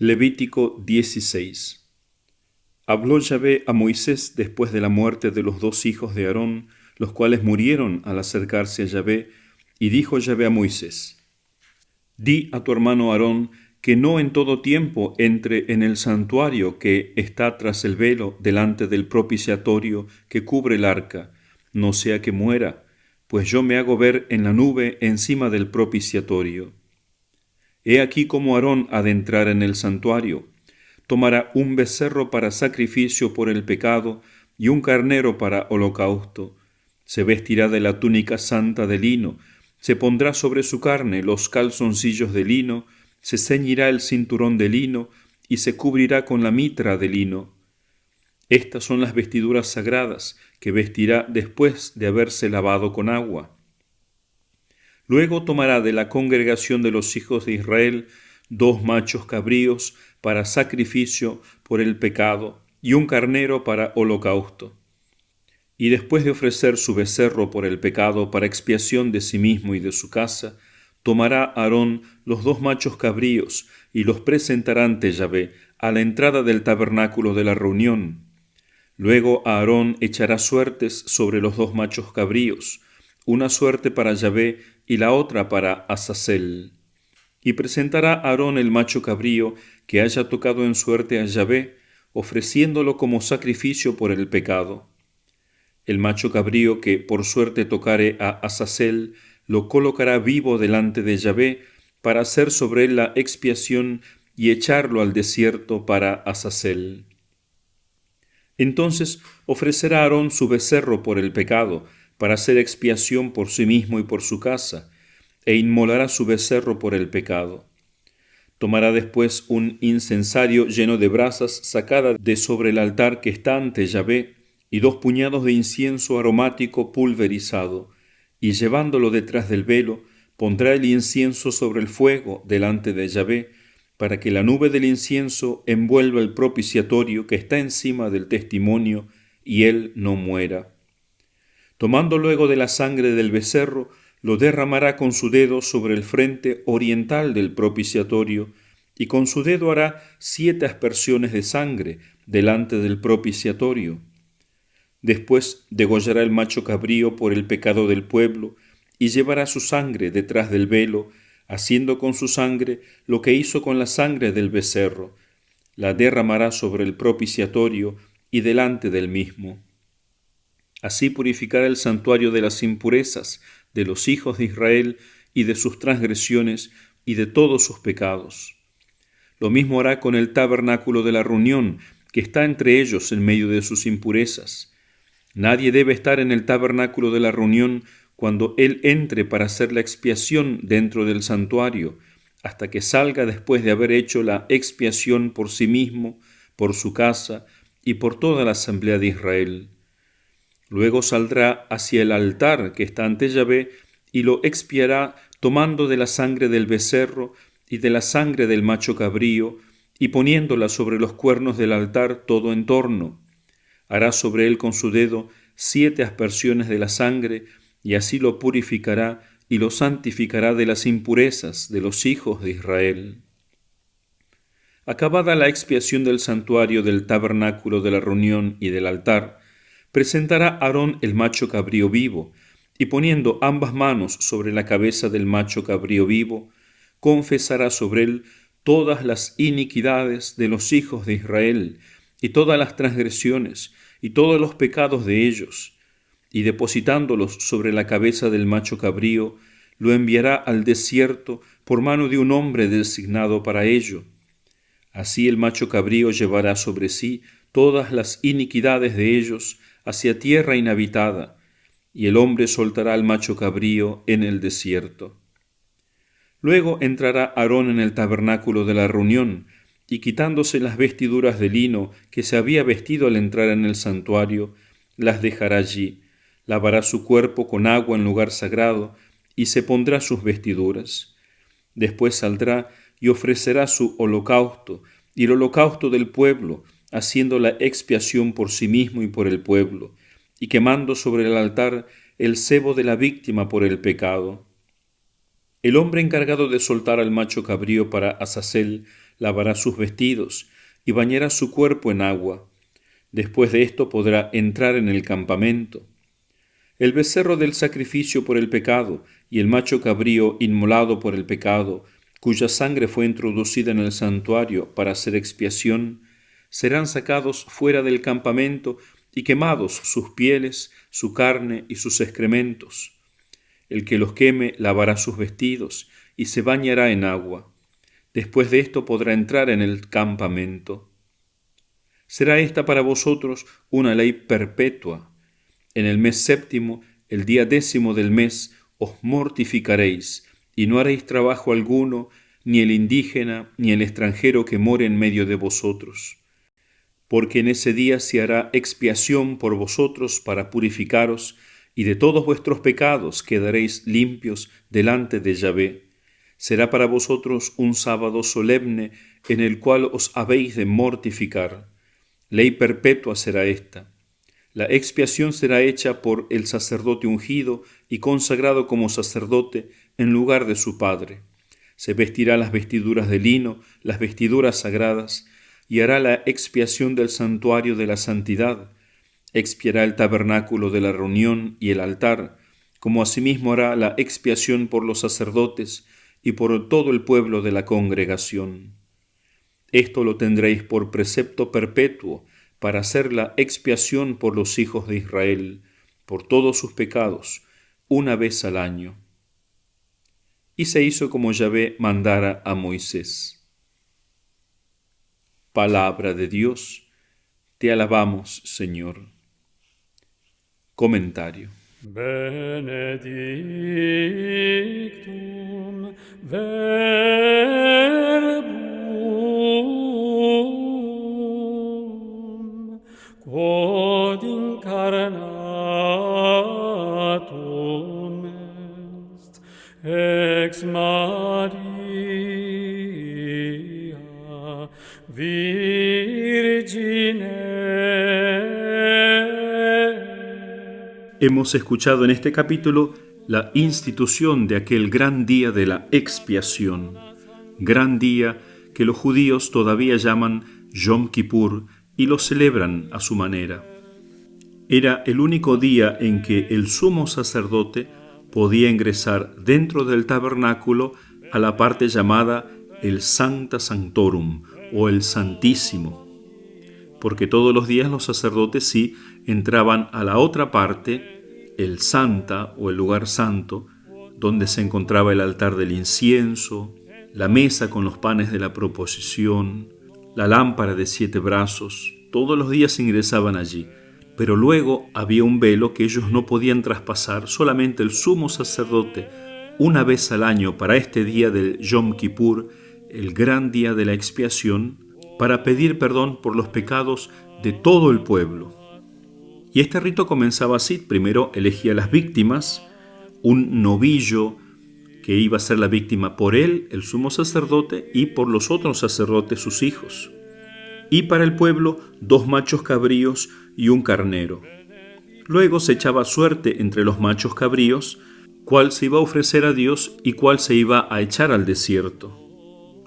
Levítico 16. Habló Yahvé a Moisés después de la muerte de los dos hijos de Aarón, los cuales murieron al acercarse a Yahvé, y dijo Yahvé a Moisés: Di a tu hermano Aarón que no en todo tiempo entre en el santuario que está tras el velo delante del propiciatorio que cubre el arca, no sea que muera, pues yo me hago ver en la nube encima del propiciatorio. He aquí cómo Aarón ha de entrar en el santuario. Tomará un becerro para sacrificio por el pecado y un carnero para holocausto. Se vestirá de la túnica santa de lino, se pondrá sobre su carne los calzoncillos de lino, se ceñirá el cinturón de lino y se cubrirá con la mitra de lino. Estas son las vestiduras sagradas que vestirá después de haberse lavado con agua. Luego tomará de la congregación de los hijos de Israel 2 machos cabríos para sacrificio por el pecado y un carnero para holocausto. Y después de ofrecer su becerro por el pecado para expiación de sí mismo y de su casa, tomará Aarón los 2 machos cabríos y los presentará ante Yahvé a la entrada del tabernáculo de la reunión. Luego Aarón echará suertes sobre los 2 machos cabríos, una suerte para Yahvé y la otra para Azazel. Y presentará Aarón el macho cabrío que haya tocado en suerte a Yahvé, ofreciéndolo como sacrificio por el pecado. El macho cabrío que por suerte tocare a Azazel, lo colocará vivo delante de Yahvé para hacer sobre él la expiación y echarlo al desierto para Azazel. Entonces ofrecerá Aarón su becerro por el pecado, para hacer expiación por sí mismo y por su casa, e inmolará su becerro por el pecado. Tomará después un incensario lleno de brasas sacada de sobre el altar que está ante Yahvé, y 2 puñados de incienso aromático pulverizado, y llevándolo detrás del velo, pondrá el incienso sobre el fuego delante de Yahvé, para que la nube del incienso envuelva el propiciatorio que está encima del testimonio, y él no muera. Tomando luego de la sangre del becerro, lo derramará con su dedo sobre el frente oriental del propiciatorio, y con su dedo hará 7 aspersiones de sangre delante del propiciatorio. Después degollará el macho cabrío por el pecado del pueblo, y llevará su sangre detrás del velo, haciendo con su sangre lo que hizo con la sangre del becerro. La derramará sobre el propiciatorio y delante del mismo. Así purificará el santuario de las impurezas de los hijos de Israel y de sus transgresiones y de todos sus pecados. Lo mismo hará con el tabernáculo de la reunión, que está entre ellos en medio de sus impurezas. Nadie debe estar en el tabernáculo de la reunión cuando él entre para hacer la expiación dentro del santuario, hasta que salga después de haber hecho la expiación por sí mismo, por su casa y por toda la asamblea de Israel. Luego saldrá hacia el altar que está ante Yahvé y lo expiará tomando de la sangre del becerro y de la sangre del macho cabrío y poniéndola sobre los cuernos del altar todo en torno. Hará sobre él con su dedo 7 aspersiones de la sangre y así lo purificará y lo santificará de las impurezas de los hijos de Israel. Acabada la expiación del santuario, del tabernáculo de la reunión y del altar, presentará Aarón el macho cabrío vivo, y poniendo ambas manos sobre la cabeza del macho cabrío vivo, confesará sobre él todas las iniquidades de los hijos de Israel, y todas las transgresiones, y todos los pecados de ellos, y depositándolos sobre la cabeza del macho cabrío, lo enviará al desierto por mano de un hombre designado para ello. Así el macho cabrío llevará sobre sí todas las iniquidades de ellos hacia tierra inhabitada, y el hombre soltará al macho cabrío en el desierto. Luego entrará Aarón en el tabernáculo de la reunión, y quitándose las vestiduras de lino que se había vestido al entrar en el santuario, las dejará allí, lavará su cuerpo con agua en lugar sagrado, y se pondrá sus vestiduras. Después saldrá y ofrecerá su holocausto y el holocausto del pueblo, haciendo la expiación por sí mismo y por el pueblo, y quemando sobre el altar el cebo de la víctima por el pecado. El hombre encargado de soltar al macho cabrío para Azazel lavará sus vestidos y bañará su cuerpo en agua. Después de esto podrá entrar en el campamento. El becerro del sacrificio por el pecado y el macho cabrío inmolado por el pecado, cuya sangre fue introducida en el santuario para hacer expiación, serán sacados fuera del campamento y quemados sus pieles, su carne y sus excrementos. El que los queme lavará sus vestidos y se bañará en agua. Después de esto podrá entrar en el campamento. Será esta para vosotros una ley perpetua. En el mes séptimo, el día 10 del mes, os mortificaréis, y no haréis trabajo alguno, ni el indígena, ni el extranjero que more en medio de vosotros. Porque en ese día se hará expiación por vosotros para purificaros, y de todos vuestros pecados quedaréis limpios delante de Yahvé. Será para vosotros un sábado solemne en el cual os habéis de mortificar. Ley perpetua será esta. La expiación será hecha por el sacerdote ungido y consagrado como sacerdote en lugar de su padre. Se vestirá las vestiduras de lino, las vestiduras sagradas, y hará la expiación del santuario de la santidad. Expiará el tabernáculo de la reunión y el altar, como asimismo hará la expiación por los sacerdotes y por todo el pueblo de la congregación. Esto lo tendréis por precepto perpetuo, para hacer la expiación por los hijos de Israel, por todos sus pecados, una vez al año. Y se hizo como Yahvé mandara a Moisés. Palabra de Dios, te alabamos, Señor. Comentario. Benedictum verbum quod incarnatum est ex Maria Virgine. Hemos escuchado en este capítulo la institución de aquel gran día de la expiación, gran día que los judíos todavía llaman Yom Kippur y lo celebran a su manera. Era el único día en que el sumo sacerdote podía ingresar dentro del tabernáculo a la parte llamada el Sancta Sanctorum o el Santísimo, porque todos los días los sacerdotes sí entraban a la otra parte, el Santa o el lugar santo, donde se encontraba el altar del incienso, la mesa con los panes de la proposición, la lámpara de 7 brazos. Todos los días ingresaban allí, pero luego había un velo que ellos no podían traspasar, solamente el sumo sacerdote, una vez al año para este día del Yom Kippur, el gran día de la expiación, para pedir perdón por los pecados de todo el pueblo. Y este rito comenzaba así. Primero elegía las víctimas, un novillo que iba a ser la víctima por él, el sumo sacerdote, y por los otros sacerdotes, sus hijos. Y para el pueblo, 2 machos cabríos y un carnero. Luego se echaba suerte entre los machos cabríos, cuál se iba a ofrecer a Dios y cuál se iba a echar al desierto.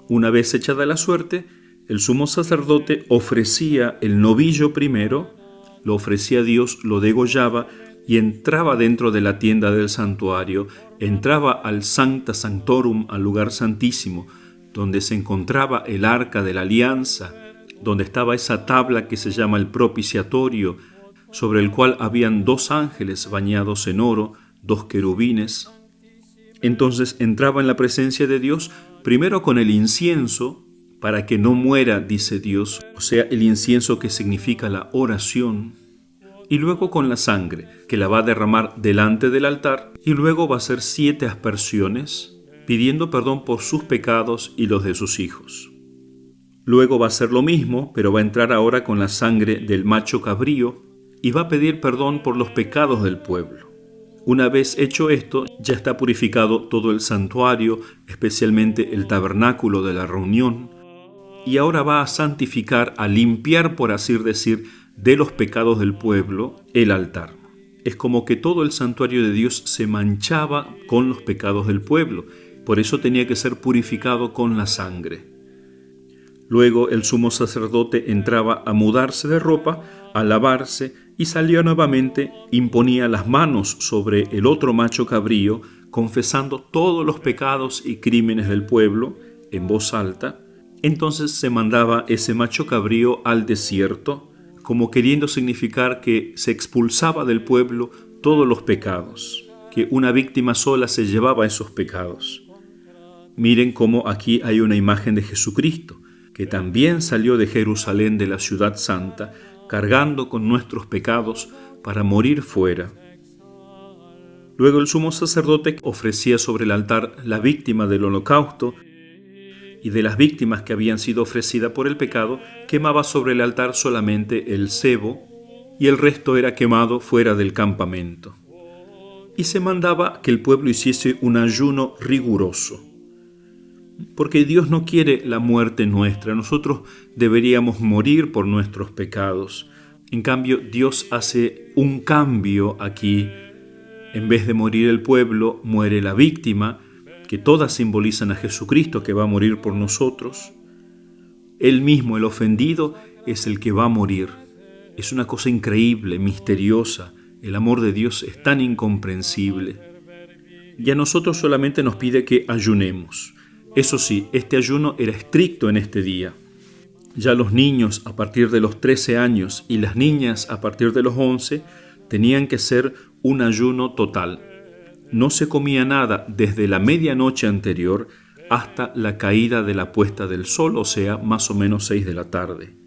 Una vez echada la suerte, el sumo sacerdote ofrecía el novillo primero, lo ofrecía a Dios, lo degollaba y entraba dentro de la tienda del santuario, entraba al Sancta Sanctorum, al lugar santísimo, donde se encontraba el arca de la alianza, donde estaba esa tabla que se llama el propiciatorio, sobre el cual habían 2 ángeles bañados en oro, 2 querubines. Entonces entraba en la presencia de Dios, primero con el incienso, para que no muera, dice Dios, o sea, el incienso que significa la oración, y luego con la sangre, que la va a derramar delante del altar, y luego va a hacer 7 aspersiones, pidiendo perdón por sus pecados y los de sus hijos. Luego va a hacer lo mismo, pero va a entrar ahora con la sangre del macho cabrío, y va a pedir perdón por los pecados del pueblo. Una vez hecho esto, ya está purificado todo el santuario, especialmente el tabernáculo de la reunión, y ahora va a santificar, a limpiar, por así decir, de los pecados del pueblo, el altar. Es como que todo el santuario de Dios se manchaba con los pecados del pueblo, por eso tenía que ser purificado con la sangre. Luego el sumo sacerdote entraba a mudarse de ropa, a lavarse, y salía nuevamente, imponía las manos sobre el otro macho cabrío, confesando todos los pecados y crímenes del pueblo en voz alta. Entonces se mandaba ese macho cabrío al desierto, como queriendo significar que se expulsaba del pueblo todos los pecados, que una víctima sola se llevaba esos pecados. Miren cómo aquí hay una imagen de Jesucristo, que también salió de Jerusalén, de la ciudad santa, cargando con nuestros pecados para morir fuera. Luego el sumo sacerdote ofrecía sobre el altar la víctima del holocausto, y de las víctimas que habían sido ofrecidas por el pecado, quemaba sobre el altar solamente el sebo, y el resto era quemado fuera del campamento. Y se mandaba que el pueblo hiciese un ayuno riguroso, porque Dios no quiere la muerte nuestra. Nosotros deberíamos morir por nuestros pecados. En cambio, Dios hace un cambio aquí. En vez de morir el pueblo, muere la víctima, que todas simbolizan a Jesucristo, que va a morir por nosotros. Él mismo, el ofendido, es el que va a morir. Es una cosa increíble, misteriosa. El amor de Dios es tan incomprensible. Y a nosotros solamente nos pide que ayunemos. Eso sí, este ayuno era estricto en este día. Ya los niños a partir de los 13 años y las niñas a partir de los 11 tenían que hacer un ayuno total. No se comía nada desde la medianoche anterior hasta la caída de la puesta del sol, o sea, más o menos 6 de la tarde.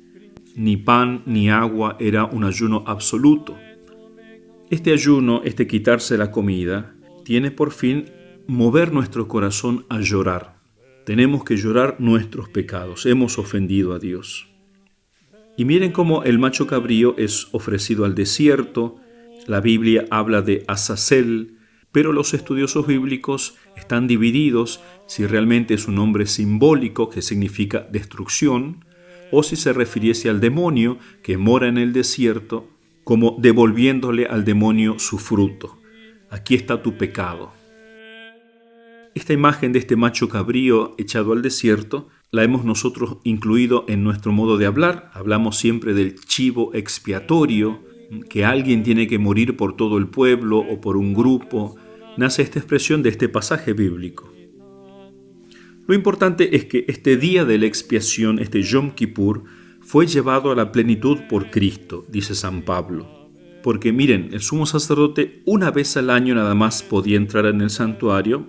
Ni pan ni agua, era un ayuno absoluto. Este ayuno, este quitarse la comida, tiene por fin mover nuestro corazón a llorar. Tenemos que llorar nuestros pecados. Hemos ofendido a Dios. Y miren cómo el macho cabrío es ofrecido al desierto. La Biblia habla de Azazel, pero los estudiosos bíblicos están divididos si realmente es un nombre simbólico que significa destrucción, o si se refiriese al demonio que mora en el desierto, como devolviéndole al demonio su fruto. Aquí está tu pecado. Esta imagen de este macho cabrío echado al desierto la hemos nosotros incluido en nuestro modo de hablar. Hablamos siempre del chivo expiatorio, que alguien tiene que morir por todo el pueblo o por un grupo. Nace esta expresión de este pasaje bíblico. Lo importante es que este día de la expiación, este Yom Kippur, fue llevado a la plenitud por Cristo, dice San Pablo. Porque miren, el sumo sacerdote una vez al año nada más podía entrar en el santuario,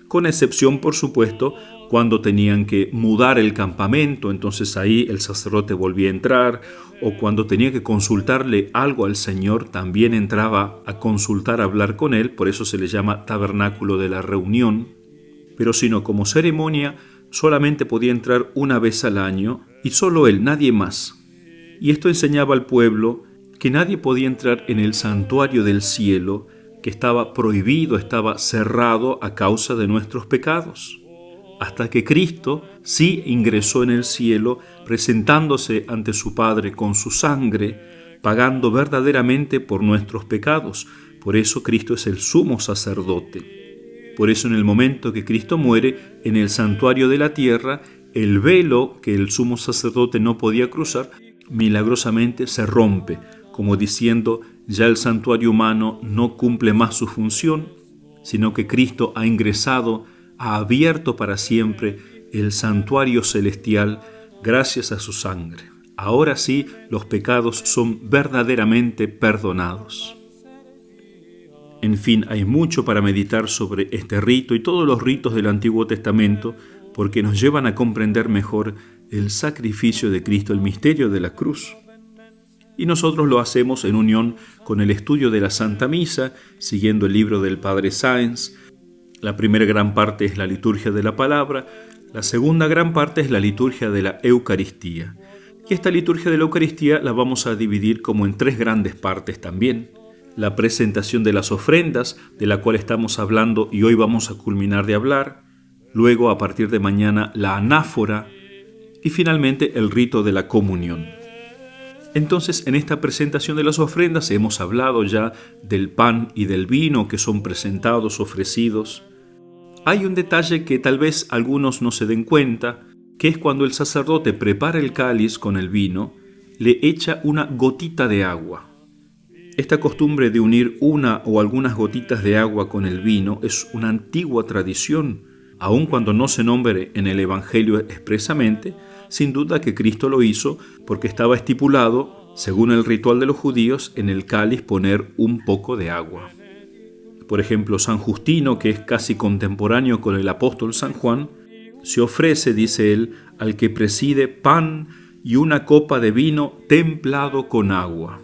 con excepción, por supuesto, cuando tenían que mudar el campamento, entonces ahí el sacerdote volvía a entrar, o cuando tenía que consultarle algo al Señor, también entraba a consultar, a hablar con él, por eso se le llama tabernáculo de la reunión, pero sino como ceremonia solamente podía entrar una vez al año, y solo él, nadie más. Y esto enseñaba al pueblo que nadie podía entrar en el santuario del cielo, que estaba prohibido, estaba cerrado a causa de nuestros pecados, hasta que Cristo sí ingresó en el cielo, presentándose ante su Padre con su sangre, pagando verdaderamente por nuestros pecados. Por eso Cristo es el sumo sacerdote. Por eso en el momento que Cristo muere, en el santuario de la tierra, el velo que el sumo sacerdote no podía cruzar, milagrosamente se rompe, como diciendo, ya el santuario humano no cumple más su función, sino que Cristo ha ingresado, ha abierto para siempre el santuario celestial gracias a su sangre. Ahora sí, los pecados son verdaderamente perdonados. En fin, hay mucho para meditar sobre este rito y todos los ritos del Antiguo Testamento, porque nos llevan a comprender mejor el sacrificio de Cristo, el misterio de la cruz. Y nosotros lo hacemos en unión con el estudio de la Santa Misa, siguiendo el libro del Padre Sáenz. La primera gran parte es la liturgia de la palabra, la segunda gran parte es la liturgia de la Eucaristía. Y esta liturgia de la Eucaristía la vamos a dividir como en 3 grandes partes también. La presentación de las ofrendas, de la cual estamos hablando y hoy vamos a culminar de hablar. Luego, a partir de mañana, la anáfora y finalmente el rito de la comunión. Entonces, en esta presentación de las ofrendas hemos hablado ya del pan y del vino que son presentados, ofrecidos. Hay un detalle que tal vez algunos no se den cuenta, que es cuando el sacerdote prepara el cáliz con el vino, le echa una gotita de agua. Esta costumbre de unir una o algunas gotitas de agua con el vino es una antigua tradición, aun cuando no se nombre en el Evangelio expresamente. Sin duda que Cristo lo hizo porque estaba estipulado, según el ritual de los judíos, en el cáliz poner un poco de agua. Por ejemplo, San Justino, que es casi contemporáneo con el apóstol San Juan, se ofrece, dice él, al que preside pan y una copa de vino templado con agua.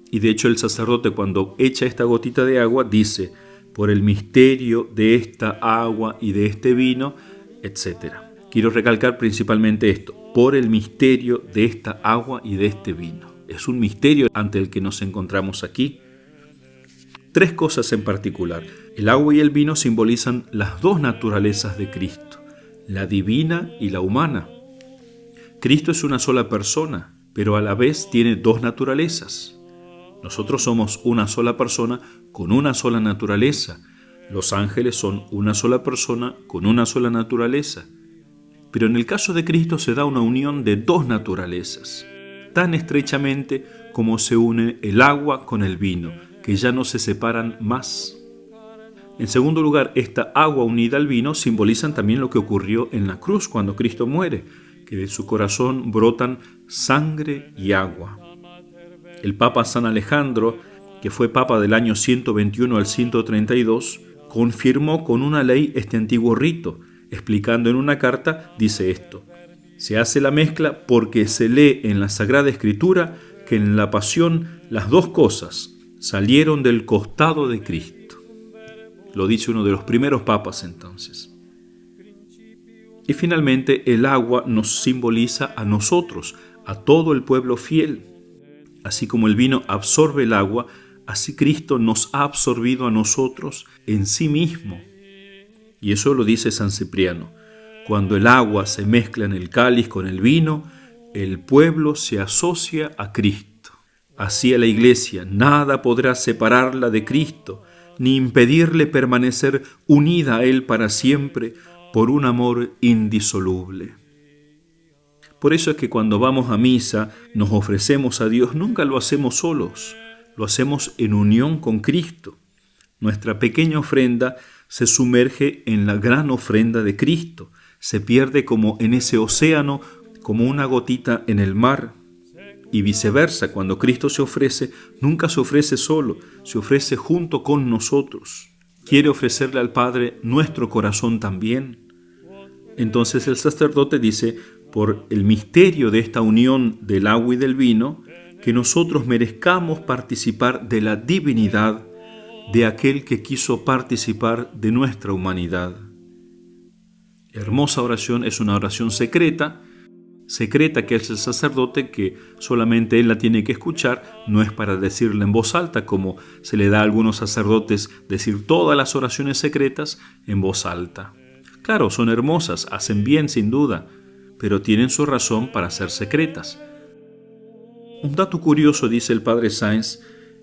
Y de hecho el sacerdote, cuando echa esta gotita de agua, dice: por el misterio de esta agua y de este vino, etc. Quiero recalcar principalmente esto: por el misterio de esta agua y de este vino. Es un misterio ante el que nos encontramos aquí. Tres cosas en particular. El agua y el vino simbolizan las dos naturalezas de Cristo, la divina y la humana. Cristo es una sola persona, pero a la vez tiene dos naturalezas. Nosotros somos una sola persona con una sola naturaleza. Los ángeles son una sola persona con una sola naturaleza. Pero en el caso de Cristo se da una unión de dos naturalezas, tan estrechamente como se une el agua con el vino, que ya no se separan más. En segundo lugar, esta agua unida al vino simbolizan también lo que ocurrió en la cruz cuando Cristo muere, que de su corazón brotan sangre y agua. El Papa San Alejandro, que fue Papa del año 121 al 132, confirmó con una ley este antiguo rito. Explicando en una carta, dice esto: se hace la mezcla porque se lee en la Sagrada Escritura que en la pasión las dos cosas salieron del costado de Cristo. Lo dice uno de los primeros papas entonces. Y finalmente el agua nos simboliza a nosotros, a todo el pueblo fiel. Así como el vino absorbe el agua, así Cristo nos ha absorbido a nosotros en sí mismo. Y eso lo dice San Cipriano: cuando el agua se mezcla en el cáliz con el vino, el pueblo se asocia a Cristo. Así a la Iglesia nada podrá separarla de Cristo, ni impedirle permanecer unida a Él para siempre por un amor indisoluble. Por eso es que cuando vamos a misa, nos ofrecemos a Dios, nunca lo hacemos solos, lo hacemos en unión con Cristo. Nuestra pequeña ofrenda se sumerge en la gran ofrenda de Cristo, se pierde como en ese océano, como una gotita en el mar. Y viceversa, cuando Cristo se ofrece, nunca se ofrece solo, se ofrece junto con nosotros. Quiere ofrecerle al Padre nuestro corazón también. Entonces el sacerdote dice: por el misterio de esta unión del agua y del vino, que nosotros merezcamos participar de la divinidad de aquel que quiso participar de nuestra humanidad. Hermosa oración, es una oración secreta que es el sacerdote, que solamente él la tiene que escuchar, no es para decirla en voz alta, como se le da a algunos sacerdotes decir todas las oraciones secretas en voz alta. Claro, son hermosas, hacen bien sin duda, pero tienen su razón para ser secretas. Un dato curioso, dice el padre Sáenz,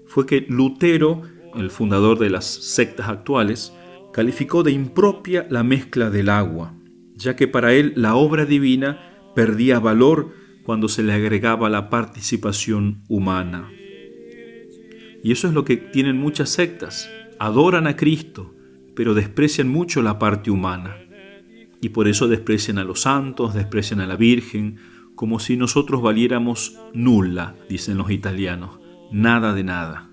fue que Lutero, el fundador de las sectas actuales, calificó de impropia la mezcla del agua, ya que para él la obra divina perdía valor cuando se le agregaba la participación humana. Y eso es lo que tienen muchas sectas. Adoran a Cristo, pero desprecian mucho la parte humana. Y por eso desprecian a los santos, desprecian a la Virgen, como si nosotros valiéramos nulla, dicen los italianos, nada de nada.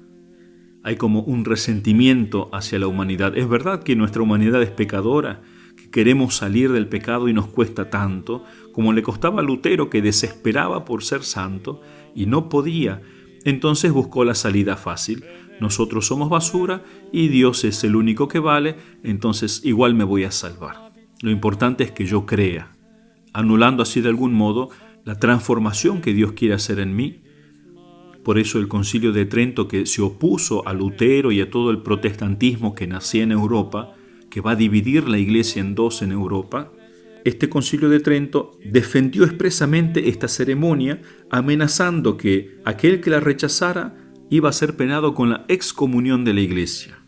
Hay como un resentimiento hacia la humanidad. Es verdad que nuestra humanidad es pecadora, que queremos salir del pecado y nos cuesta tanto, como le costaba a Lutero, que desesperaba por ser santo y no podía. Entonces buscó la salida fácil. Nosotros somos basura y Dios es el único que vale, entonces igual me voy a salvar. Lo importante es que yo crea, anulando así de algún modo la transformación que Dios quiere hacer en mí. Por eso el Concilio de Trento, que se opuso a Lutero y a todo el protestantismo que nacía en Europa, que va a dividir la Iglesia en dos en Europa, este Concilio de Trento defendió expresamente esta ceremonia, amenazando que aquel que la rechazara iba a ser penado con la excomunión de la Iglesia.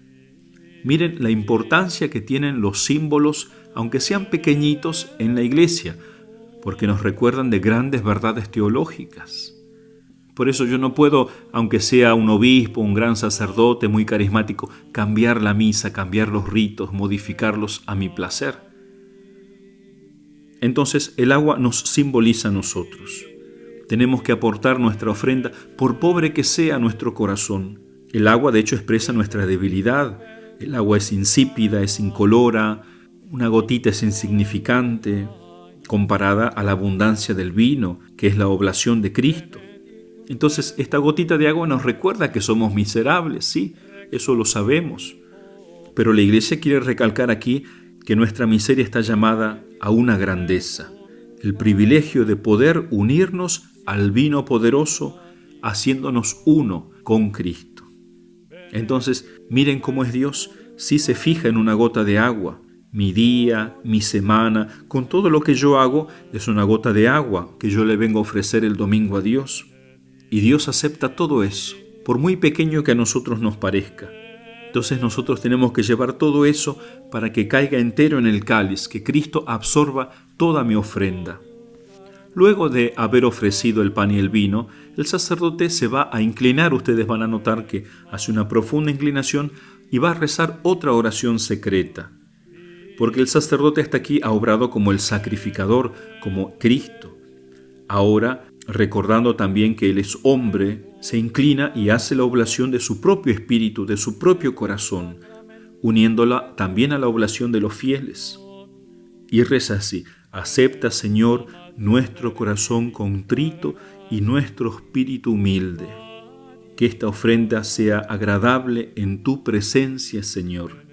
Miren la importancia que tienen los símbolos aunque sean pequeñitos, en la iglesia, porque nos recuerdan de grandes verdades teológicas. Por eso yo no puedo, aunque sea un obispo, un gran sacerdote muy carismático, cambiar la misa, cambiar los ritos, modificarlos a mi placer. Entonces el agua nos simboliza a nosotros. Tenemos que aportar nuestra ofrenda, por pobre que sea nuestro corazón. El agua, de hecho, expresa nuestra debilidad. El agua es insípida, es incolora, una gotita es insignificante, comparada a la abundancia del vino, que es la oblación de Cristo. Entonces, esta gotita de agua nos recuerda que somos miserables, sí, eso lo sabemos. Pero la Iglesia quiere recalcar aquí que nuestra miseria está llamada a una grandeza, el privilegio de poder unirnos al vino poderoso, haciéndonos uno con Cristo. Entonces, miren cómo es Dios, si se fija en una gota de agua. Mi día, mi semana, con todo lo que yo hago, es una gota de agua que yo le vengo a ofrecer el domingo a Dios. Y Dios acepta todo eso, por muy pequeño que a nosotros nos parezca. Entonces nosotros tenemos que llevar todo eso para que caiga entero en el cáliz, que Cristo absorba toda mi ofrenda. Luego de haber ofrecido el pan y el vino, el sacerdote se va a inclinar. Ustedes van a notar que hace una profunda inclinación y va a rezar otra oración secreta. Porque el sacerdote hasta aquí ha obrado como el sacrificador, como Cristo. Ahora, recordando también que Él es hombre, se inclina y hace la oblación de su propio espíritu, de su propio corazón, uniéndola también a la oblación de los fieles. Y reza así: acepta, Señor, nuestro corazón contrito y nuestro espíritu humilde. Que esta ofrenda sea agradable en tu presencia, Señor.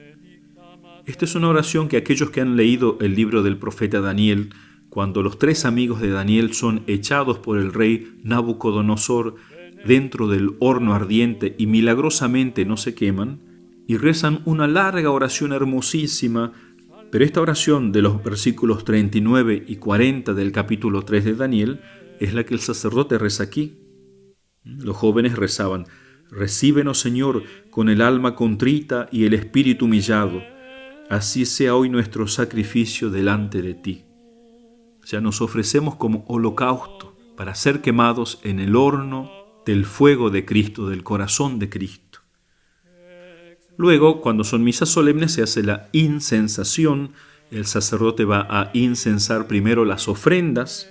Esta es una oración que aquellos que han leído el libro del profeta Daniel, cuando los 3 amigos de Daniel son echados por el rey Nabucodonosor dentro del horno ardiente y milagrosamente no se queman, y rezan una larga oración hermosísima. Pero esta oración de los versículos 39 y 40 del capítulo 3 de Daniel es la que el sacerdote reza aquí. Los jóvenes rezaban: recíbenos, Señor, con el alma contrita y el espíritu humillado. Así sea hoy nuestro sacrificio delante de ti. O sea, nos ofrecemos como holocausto para ser quemados en el horno del fuego de Cristo, del corazón de Cristo. Luego, cuando son misas solemnes, se hace la incensación. El sacerdote va a incensar primero las ofrendas,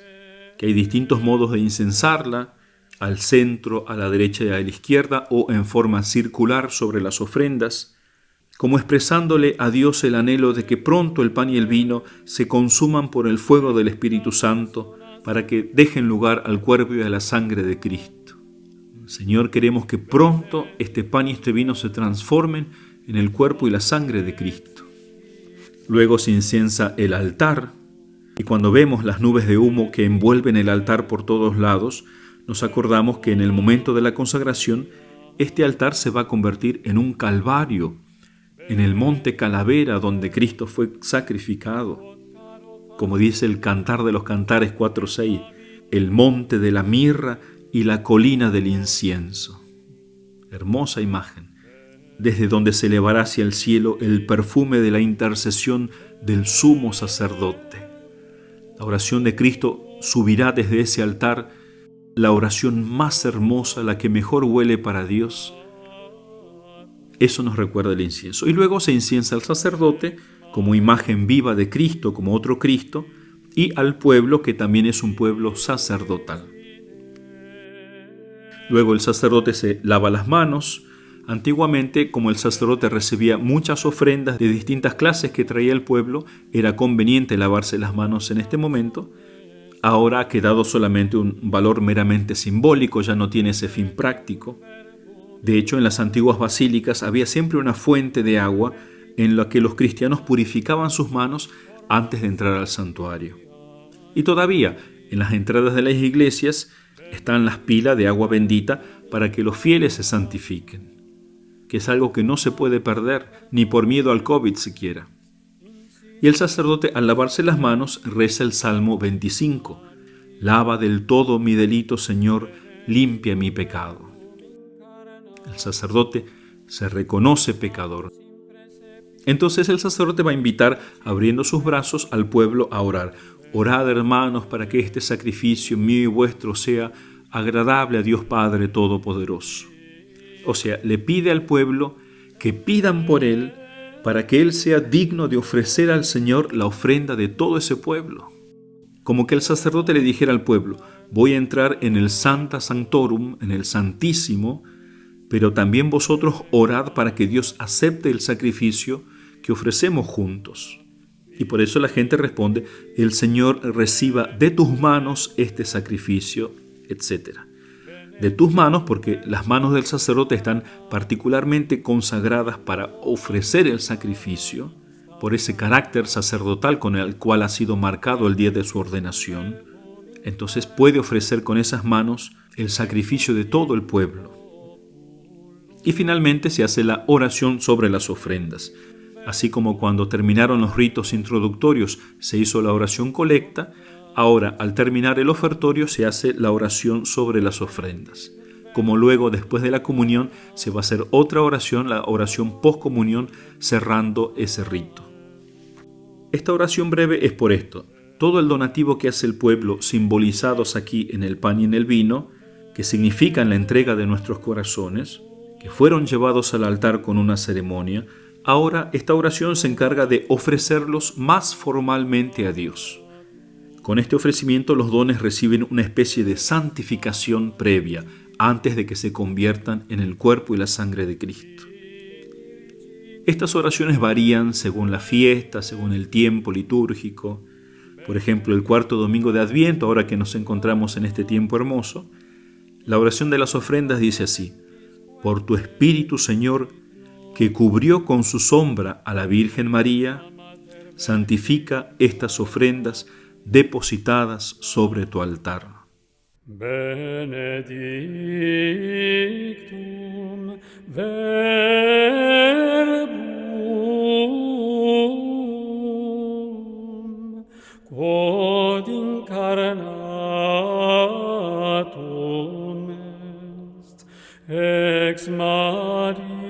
que hay distintos modos de incensarla: al centro, a la derecha y a la izquierda, o en forma circular sobre las ofrendas, como expresándole a Dios el anhelo de que pronto el pan y el vino se consuman por el fuego del Espíritu Santo, para que dejen lugar al cuerpo y a la sangre de Cristo. Señor, queremos que pronto este pan y este vino se transformen en el cuerpo y la sangre de Cristo. Luego se inciensa el altar, y cuando vemos las nubes de humo que envuelven el altar por todos lados, nos acordamos que en el momento de la consagración, este altar se va a convertir en un calvario, en el monte Calavera donde Cristo fue sacrificado. Como dice el Cantar de los Cantares 4:6, el monte de la mirra y la colina del incienso. Hermosa imagen, desde donde se elevará hacia el cielo el perfume de la intercesión del sumo sacerdote. La oración de Cristo subirá desde ese altar, la oración más hermosa, la que mejor huele para Dios. Eso nos recuerda el incienso. Y luego se inciensa al sacerdote como imagen viva de Cristo, como otro Cristo, y al pueblo, que también es un pueblo sacerdotal. Luego el sacerdote se lava las manos. Antiguamente, como el sacerdote recibía muchas ofrendas de distintas clases que traía el pueblo, era conveniente lavarse las manos en este momento. Ahora ha quedado solamente un valor meramente simbólico, ya no tiene ese fin práctico. De hecho, en las antiguas basílicas había siempre una fuente de agua en la que los cristianos purificaban sus manos antes de entrar al santuario. Y todavía, en las entradas de las iglesias están las pilas de agua bendita para que los fieles se santifiquen, que es algo que no se puede perder, ni por miedo al COVID siquiera. Y el sacerdote, al lavarse las manos, reza el Salmo 25. Lava del todo mi delito, Señor, limpia mi pecado. El sacerdote se reconoce pecador. Entonces el sacerdote va a invitar, abriendo sus brazos, al pueblo a orar. Orad, hermanos, para que este sacrificio mío y vuestro sea agradable a Dios Padre Todopoderoso. O sea, le pide al pueblo que pidan por él para que él sea digno de ofrecer al Señor la ofrenda de todo ese pueblo. Como que el sacerdote le dijera al pueblo: voy a entrar en el Sancta Sanctorum, en el Santísimo, pero también vosotros orad para que Dios acepte el sacrificio que ofrecemos juntos. Y por eso la gente responde: el Señor reciba de tus manos este sacrificio, etc. De tus manos, porque las manos del sacerdote están particularmente consagradas para ofrecer el sacrificio, por ese carácter sacerdotal con el cual ha sido marcado el día de su ordenación. Entonces puede ofrecer con esas manos el sacrificio de todo el pueblo. Y finalmente se hace la oración sobre las ofrendas. Así como cuando terminaron los ritos introductorios se hizo la oración colecta, ahora al terminar el ofertorio se hace la oración sobre las ofrendas. Como luego, después de la comunión, se va a hacer otra oración, la oración postcomunión, cerrando ese rito. Esta oración breve es por esto: todo el donativo que hace el pueblo, simbolizados aquí en el pan y en el vino, que significan la entrega de nuestros corazones, que fueron llevados al altar con una ceremonia, ahora esta oración se encarga de ofrecerlos más formalmente a Dios. Con este ofrecimiento los dones reciben una especie de santificación previa, antes de que se conviertan en el cuerpo y la sangre de Cristo. Estas oraciones varían según la fiesta, según el tiempo litúrgico. Por ejemplo, el cuarto domingo de Adviento, ahora que nos encontramos en este tiempo hermoso, la oración de las ofrendas dice así: por tu Espíritu, Señor, que cubrió con su sombra a la Virgen María, santifica estas ofrendas depositadas sobre tu altar. Benedictum verbum quod incarnatum est ex Maria